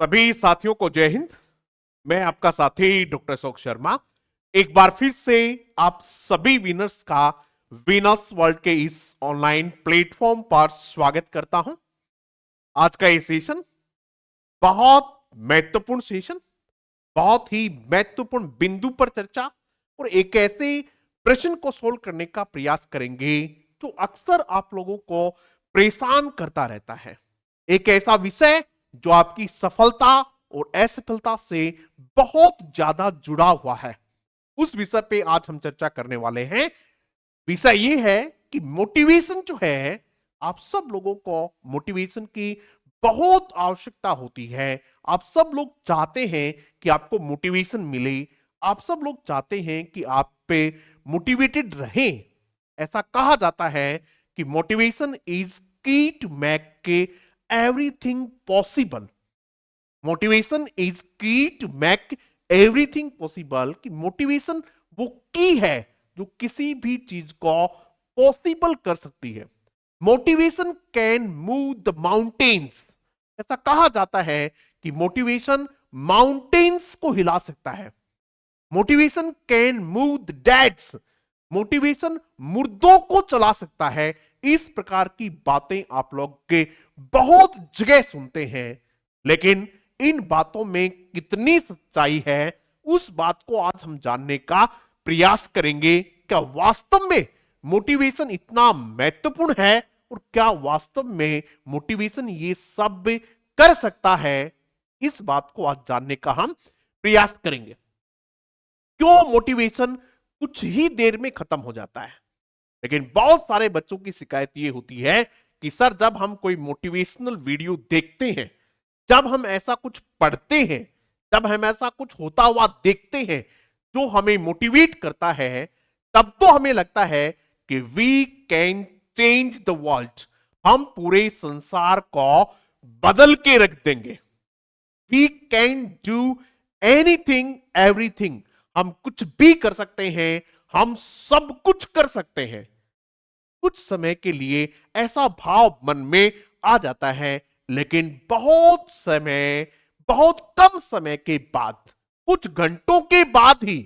सभी साथियों को जय हिंद। मैं आपका साथी डॉक्टर अशोक शर्मा एक बार फिर से आप सभी विनर्स का विनर्स वर्ल्ड के इस ऑनलाइन प्लेटफॉर्म पर स्वागत करता हूं। आज का ये सेशन बहुत महत्वपूर्ण सेशन, बहुत ही महत्वपूर्ण बिंदु पर चर्चा और एक ऐसे प्रश्न को सोल्व करने का प्रयास करेंगे जो अक्सर आप लोगों को परेशान करता रहता है। एक ऐसा विषय जो आपकी सफलता और असफलता से बहुत ज्यादा जुड़ा हुआ है। उस विषय पे आज हम चर्चा करने वाले हैं। विषय ये है कि मोटिवेशन जो है, आप सब लोगों को मोटिवेशन की बहुत आवश्यकता होती है। आप सब लोग चाहते हैं कि आपको मोटिवेशन मिले। आप सब लोग चाहते हैं कि आप पे मोटिवेटेड रहें। ऐसा कहा जाता है कि motivation is key to make everything possible. Motivation is key to make everything possible. कि मोटिवेशन वो की है जो किसी भी चीज को पॉसिबल कर सकती है। Motivation can move the mountains. ऐसा कहा जाता है कि मोटिवेशन माउंटेन्स को हिला सकता है। Motivation can move the deads. Motivation मुर्दों को चला सकता है। इस प्रकार की बातें आप लोग के बहुत जगह सुनते हैं, लेकिन इन बातों में कितनी सच्चाई है उस बात को आज हम जानने का प्रयास करेंगे। क्या वास्तव में मोटिवेशन इतना महत्वपूर्ण है और क्या वास्तव में मोटिवेशन ये सब कर सकता है, इस बात को आज जानने का हम प्रयास करेंगे। क्यों मोटिवेशन कुछ ही देर में खत्म हो जाता है, लेकिन बहुत सारे बच्चों की शिकायत ये होती है कि सर जब हम कोई मोटिवेशनल वीडियो देखते हैं, जब हम ऐसा कुछ पढ़ते हैं, जब हम ऐसा कुछ होता हुआ देखते हैं जो हमें मोटिवेट करता है, तब तो हमें लगता है कि we can change the world. हम पूरे संसार को बदल के रख देंगे। We can do anything everything. हम कुछ भी कर सकते हैं, हम सब कुछ कर सकते हैं। कुछ समय के लिए ऐसा भाव मन में आ जाता है, लेकिन बहुत कम समय के बाद, कुछ घंटों के बाद ही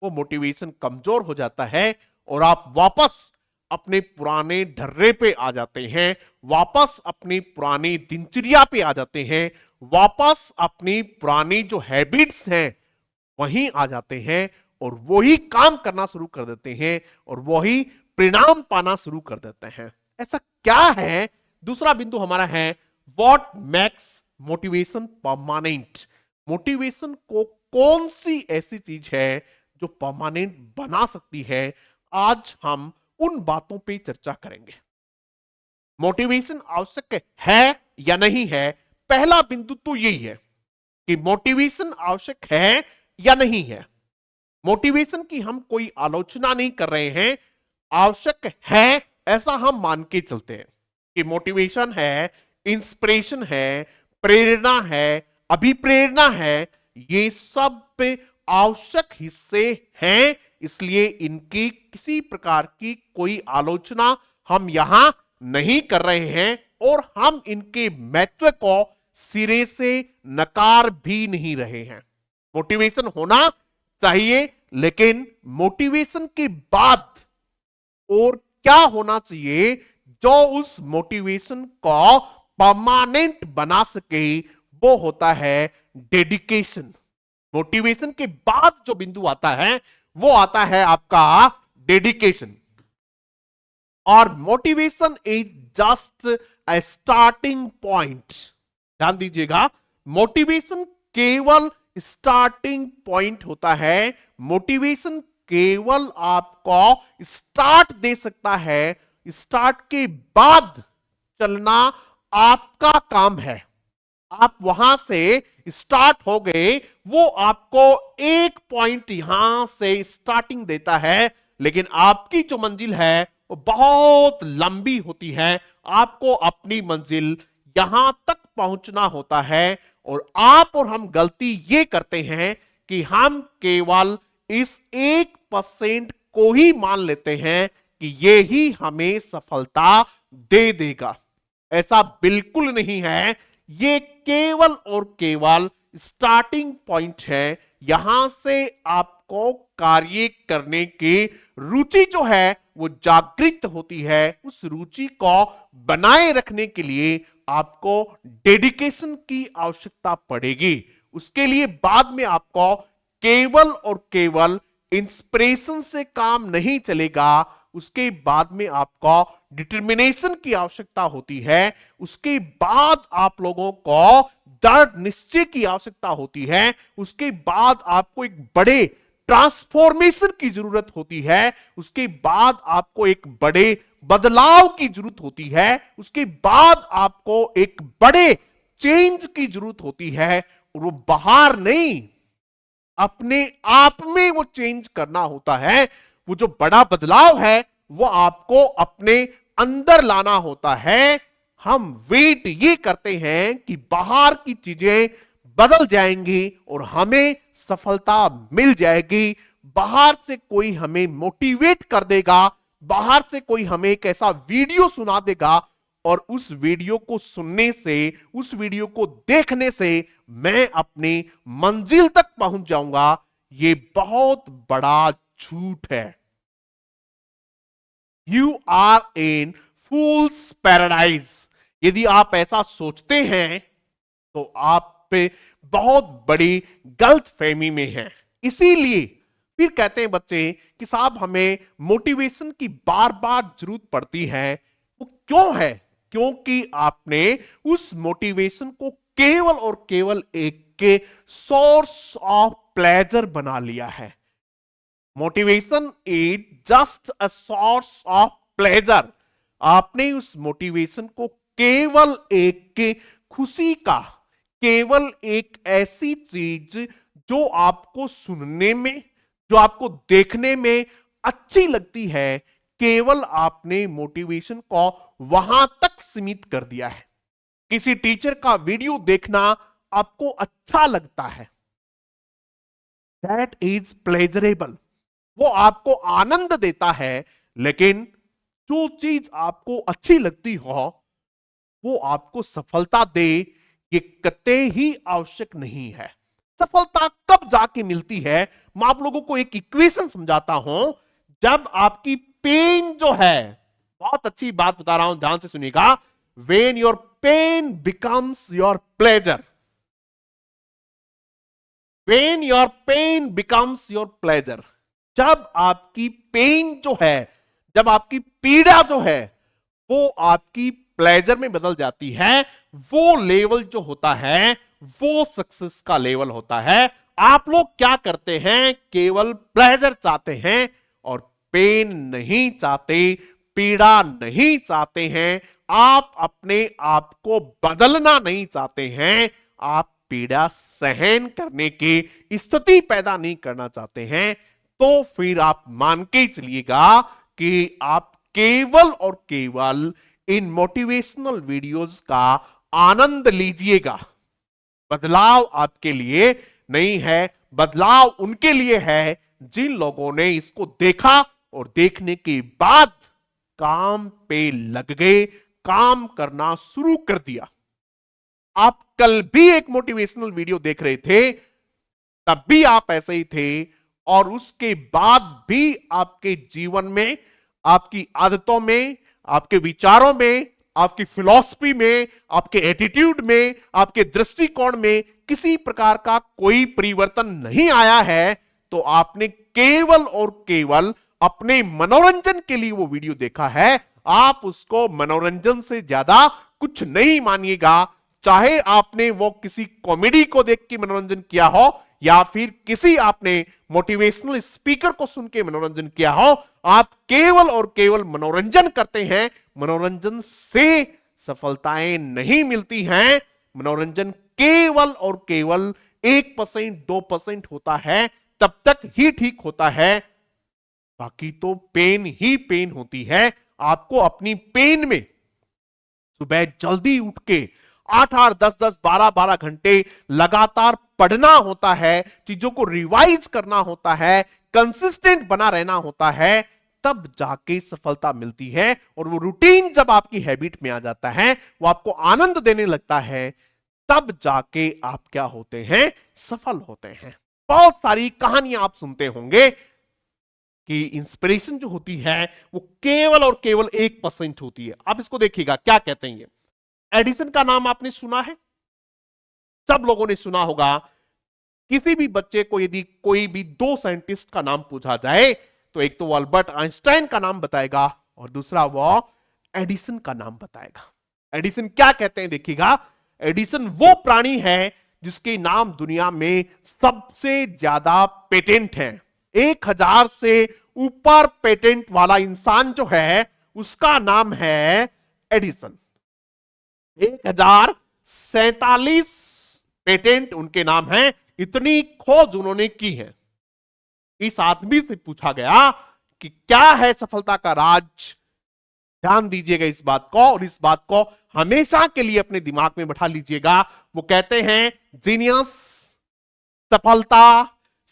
वो मोटिवेशन कमजोर हो जाता है और आप वापस अपने पुराने ढर्रे पे आ जाते हैं, वापस अपनी पुरानी दिनचर्या पे आ जाते हैं, वापस अपनी पुरानी जो हैबिट्स हैं वहीं आ जाते हैं और वही काम करना शुरू कर देते हैं और वही परिणाम पाना शुरू कर देते हैं। ऐसा क्या है? दूसरा बिंदु हमारा है what makes motivation permanent. Motivation को कौन सी ऐसी चीज है जो परमानेंट बना सकती है? आज हम उन बातों पे चर्चा करेंगे। मोटिवेशन आवश्यक है या नहीं है? पहला बिंदु तो यही है कि मोटिवेशन आवश्यक है या नहीं है। मोटिवेशन की हम कोई आलोचना नहीं कर रहे हैं, आवश्यक है ऐसा हम मान के चलते हैं कि मोटिवेशन है, इंस्पिरेशन है, प्रेरणा है, अभिप्रेरणा है, ये सब आवश्यक हिस्से हैं। इसलिए इनकी किसी प्रकार की कोई आलोचना हम यहां नहीं कर रहे हैं और हम इनके महत्व को सिरे से नकार भी नहीं रहे हैं। मोटिवेशन होना चाहिए, लेकिन मोटिवेशन के बाद और क्या होना चाहिए जो उस मोटिवेशन को परमानेंट बना सके? वो होता है डेडिकेशन। मोटिवेशन के बाद जो बिंदु आता है वो आता है आपका डेडिकेशन। और motivation is just a starting point. ध्यान दीजिएगा, मोटिवेशन केवल स्टार्टिंग पॉइंट होता है। मोटिवेशन केवल आपको स्टार्ट दे सकता है। स्टार्ट के बाद चलना आपका काम है। आप वहां से स्टार्ट हो गए, वो आपको एक पॉइंट यहां से स्टार्टिंग देता है, लेकिन आपकी जो मंजिल है वो बहुत लंबी होती है। आपको अपनी मंजिल यहां तक पहुंचना होता है और आप और हम गलती ये करते हैं कि हम केवल इस 1% को ही मान लेते हैं कि ये ही हमें सफलता दे देगा। ऐसा बिल्कुल नहीं है। ये केवल और केवल स्टार्टिंग पॉइंट है। यहां से आपको कार्य करने की रुचि जो है वो जागृत होती है। उस रुचि को बनाए रखने के लिए आपको डेडिकेशन की आवश्यकता पड़ेगी। उसके लिए बाद में आपको केवल और केवल इंस्पिरेशन से काम नहीं चलेगा। उसके बाद में आपको डिटर्मिनेशन की आवश्यकता होती है। उसके बाद आप लोगों को दृढ़ निश्चय की आवश्यकता होती है। उसके बाद आपको एक बड़े ट्रांसफॉर्मेशन की जरूरत होती है। उसके बाद आपको एक बड़े बदलाव की जरूरत होती है। उसके बाद आपको एक बड़े चेंज की जरूरत होती है। और वो बाहर नहीं, अपने आप में वो चेंज करना होता है। वो जो बड़ा बदलाव है वो आपको अपने अंदर लाना होता है। हम वेट ये करते हैं कि बाहर की चीजें बदल जाएंगी और हमें सफलता मिल जाएगी। बाहर से कोई हमें मोटिवेट कर देगा, बाहर से कोई हमें एक ऐसा वीडियो सुना देगा और उस वीडियो को सुनने से, उस वीडियो को देखने से मैं अपनी मंजिल तक पहुंच जाऊंगा। ये बहुत बड़ा झूठ है। You are in fool's paradise. यदि आप ऐसा सोचते हैं तो आप पे बहुत बड़ी गलतफहमी में हैं। इसीलिए फिर कहते हैं बच्चे कि साहब हमें मोटिवेशन की बार बार जरूरत पड़ती है। वो क्यों है? क्योंकि आपने उस मोटिवेशन को केवल और केवल एक के सोर्स ऑफ प्लेजर बना लिया है। Motivation is just a source of pleasure. आपने उस मोटिवेशन को केवल एक के खुशी का, केवल एक ऐसी चीज जो आपको सुनने में, जो आपको देखने में अच्छी लगती है, केवल आपने मोटिवेशन को वहां तक सीमित कर दिया है। किसी टीचर का वीडियो देखना आपको अच्छा लगता है, दैट इज प्लेजरेबल, वो आपको आनंद देता है। लेकिन जो चीज आपको अच्छी लगती हो वो आपको सफलता दे, ये कतई ही आवश्यक नहीं है। सफलता कब जाके मिलती है? मैं आप लोगों को एक इक्वेशन समझाता हूं। जब आपकी पेन जो है, बहुत अच्छी बात बता रहा हूं, ध्यान से सुनिएगा, when your pain becomes your pleasure, when your pain becomes your pleasure, जब आपकी पेन जो है, जब आपकी पीड़ा जो है वो आपकी प्लेजर में बदल जाती है, वो लेवल जो होता है वो सक्सेस का लेवल होता है। आप लोग क्या करते हैं? केवल प्लेजर चाहते हैं और पेन नहीं चाहते, पीड़ा नहीं चाहते हैं। आप अपने आप को बदलना नहीं चाहते हैं। आप पीड़ा सहन करने की स्थिति पैदा नहीं करना चाहते हैं। तो फिर आप मान के चलिएगा कि आप केवल और केवल इन मोटिवेशनल वीडियोस का आनंद लीजिएगा। बदलाव आपके लिए नहीं है, बदलाव उनके लिए है जिन लोगों ने इसको देखा और देखने के बाद काम पे लग गए, काम करना शुरू कर दिया। आप कल भी एक मोटिवेशनल वीडियो देख रहे थे, तब भी आप ऐसे ही थे, और उसके बाद भी आपके जीवन में, आपकी आदतों में, आपके विचारों में, आपकी फिलॉसफी में, आपके एटीट्यूड में, आपके दृष्टिकोण में किसी प्रकार का कोई परिवर्तन नहीं आया है। तो आपने केवल और केवल अपने मनोरंजन के लिए वो वीडियो देखा है। आप उसको मनोरंजन से ज्यादा कुछ नहीं मानिएगा। चाहे आपने वो किसी कॉमेडी को देख के मनोरंजन किया हो या फिर किसी आपने मोटिवेशनल स्पीकर को सुन के मनोरंजन किया हो, आप केवल और केवल मनोरंजन करते हैं। मनोरंजन से सफलताएं नहीं मिलती हैं। मनोरंजन केवल और केवल 1% 2% होता है, तब तक ही ठीक होता है, बाकी तो पेन ही पेन होती है। आपको अपनी पेन में सुबह जल्दी उठ के 8-8, 10-10, 12-12 घंटे लगातार पढ़ना होता है, चीजों को रिवाइज करना होता है, कंसिस्टेंट बना रहना होता है, तब जाके सफलता मिलती है। और वो रूटीन जब आपकी हैबिट में आ जाता है, वो आपको आनंद देने लगता है, तब जाके आप क्या होते हैं, सफल होते हैं। बहुत सारी कहानियां आप सुनते होंगे कि इंस्पिरेशन जो होती है वो केवल और केवल 1% होती है। आप इसको देखिएगा, क्या कहते हैं ये। एडिसन का नाम आपने सुना है, सब लोगों ने सुना होगा। किसी भी बच्चे को यदि कोई भी दो साइंटिस्ट का नाम पूछा जाए तो एक तो वो अल्बर्ट आइंस्टाइन का नाम बताएगा और दूसरा वो एडिसन का नाम बताएगा। एडिसन क्या कहते हैं देखिएगा, एडिसन वो प्राणी है जिसके नाम दुनिया में सबसे ज्यादा पेटेंट हैं। 1000 से ऊपर पेटेंट वाला इंसान जो है उसका नाम है एडिसन। 1047 पेटेंट उनके नाम है, इतनी खोज उन्होंने की है। इस आदमी से पूछा गया कि क्या है सफलता का राज। ध्यान दीजिएगा इस बात को, और इस बात को हमेशा के लिए अपने दिमाग में बैठा लीजिएगा। वो कहते हैं जीनियस, सफलता,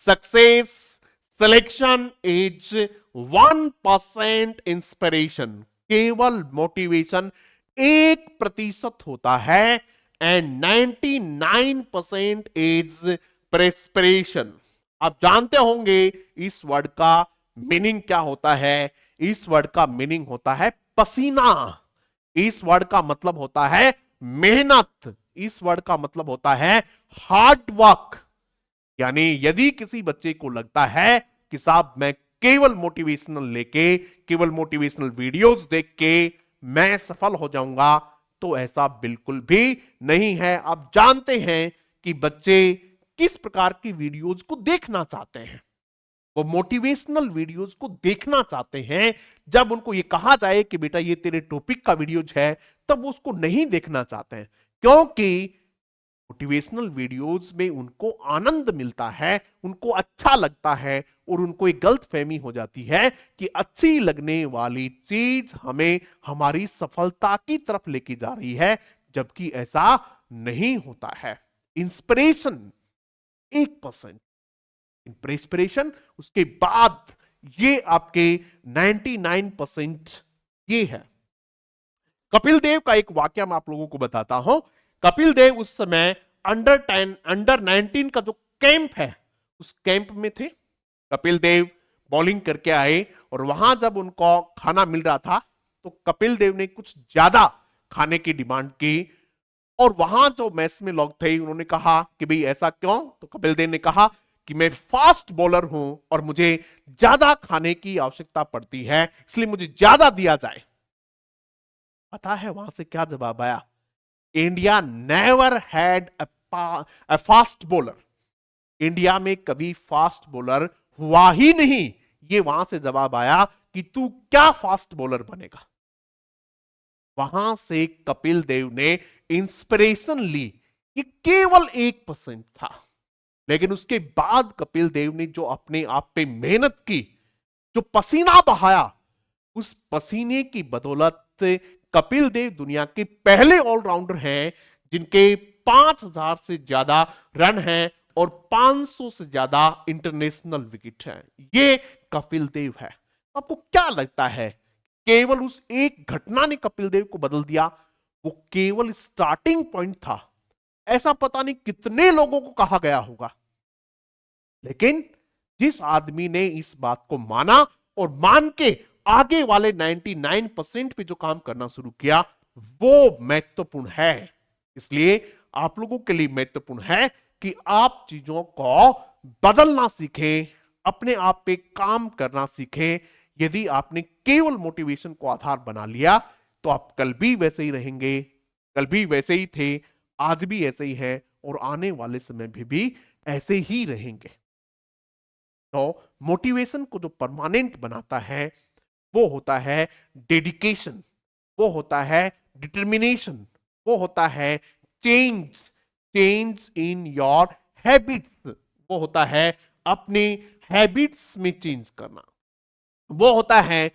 सक्सेस, सिलेक्शन इज 1% इंस्पिरेशन। केवल मोटिवेशन 1% होता है एंड 99% इज प्रेस्पिरेशन। आप जानते होंगे इस वर्ड का मीनिंग क्या होता है। इस वर्ड का मीनिंग होता है पसीना। इस वर्ड का मतलब होता है मेहनत। इस वर्ड का मतलब होता है हार्ड वर्क। यानी यदि किसी बच्चे को लगता है कि साहब मैं केवल मोटिवेशनल लेके, केवल मोटिवेशनल वीडियोस देख के मैं सफल हो जाऊंगा, तो ऐसा बिल्कुल भी नहीं है। आप जानते हैं कि बच्चे किस प्रकार की वीडियोस को देखना चाहते हैं। वो मोटिवेशनल वीडियोस को देखना चाहते हैं। जब उनको ये कहा जाए कि बेटा ये तेरे टॉपिक का वीडियोज है, तब वो उसको नहीं देखना चाहते हैं, क्योंकि मोटिवेशनल वीडियोस में उनको आनंद मिलता है, उनको अच्छा लगता है, और उनको एक गलत फहमी हो जाती है कि अच्छी लगने वाली चीज हमें हमारी सफलता की तरफ लेके जा रही है, जबकि ऐसा नहीं होता है। इंस्पिरेशन 1%, इंस्पिरेशन उसके बाद ये आपके 99% ये है। कपिल देव का एक वाक्य मैं आप लोगों को बताता हूं। कपिल देव उस समय अंडर 19 का जो कैंप है उस कैंप में थे। कपिल देव बॉलिंग करके आए और वहां जब उनको खाना मिल रहा था तो कपिल देव ने कुछ ज्यादा खाने की डिमांड की, और वहां जो मैच में लोग थे उन्होंने कहा कि भाई ऐसा क्यों। तो कपिल देव ने कहा कि मैं फास्ट बॉलर हूं और मुझे ज्यादा खाने की आवश्यकता पड़ती है, इसलिए मुझे ज्यादा दिया जाए। पता है वहां से क्या जवाब आया? India never had a fast bowler. India में कभी फास्ट बॉलर हुआ ही नहीं। ये वहां से जवाब आया कि तू क्या फास्ट बॉलर बनेगा। वहां से कपिल देव ने इंस्पिरेशन ली। ये केवल 1% था, लेकिन उसके बाद कपिल देव ने जो अपने आप पे मेहनत की, जो पसीना बहाया, उस पसीने की बदौलत कपिल देव दुनिया के पहले ऑलराउंडर हैं जिनके 5000 से ज्यादा रन हैं और 500 से ज्यादा इंटरनेशनल विकेट हैं। ये कपिल देव है। आपको क्या लगता है केवल उस एक घटना ने कपिल देव को बदल दिया? वो केवल स्टार्टिंग पॉइंट था। ऐसा पता नहीं कितने लोगों को कहा गया होगा, लेकिन जिस आदमी ने इस बात को माना और मान के आगे वाले 99% पे जो काम करना शुरू किया, वो महत्वपूर्ण है। इसलिए आप लोगों के लिए महत्वपूर्ण है कि आप चीजों को बदलना सीखें, अपने आप पे काम करना सीखें। यदि आपने केवल मोटिवेशन को आधार बना लिया तो आप कल भी वैसे ही रहेंगे, कल भी वैसे ही थे, आज भी ऐसे ही है, और आने वाले समय में भी ऐसे ही रहेंगे। तो मोटिवेशन को जो परमानेंट बनाता है वो होता है डेडिकेशन, वो होता है डिटर्मिनेशन, वो होता है चेंज इन योर हैबिट्स, वो होता है अपने हैबिट्स में चेंज करना, वो होता है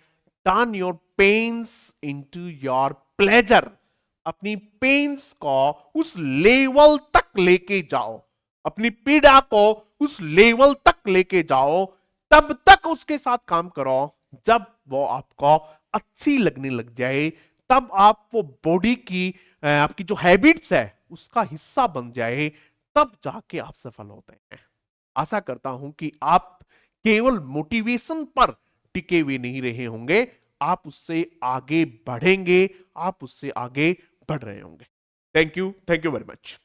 turn your pains into your pleasure. अपनी पेन्स को उस लेवल तक लेके जाओ, अपनी पीड़ा को उस लेवल तक लेके जाओ, तब तक उसके साथ काम करो। जब वो आपको अच्छी लगने लग जाए, तब आप वो बॉडी की आपकी जो हैबिट्स है उसका हिस्सा बन जाए, तब जाके आप सफल होते हैं। आशा करता हूं कि आप केवल मोटिवेशन पर टिके हुए नहीं रहे होंगे, आप उससे आगे बढ़ेंगे, आप उससे आगे बढ़ रहे होंगे। Thank you very much.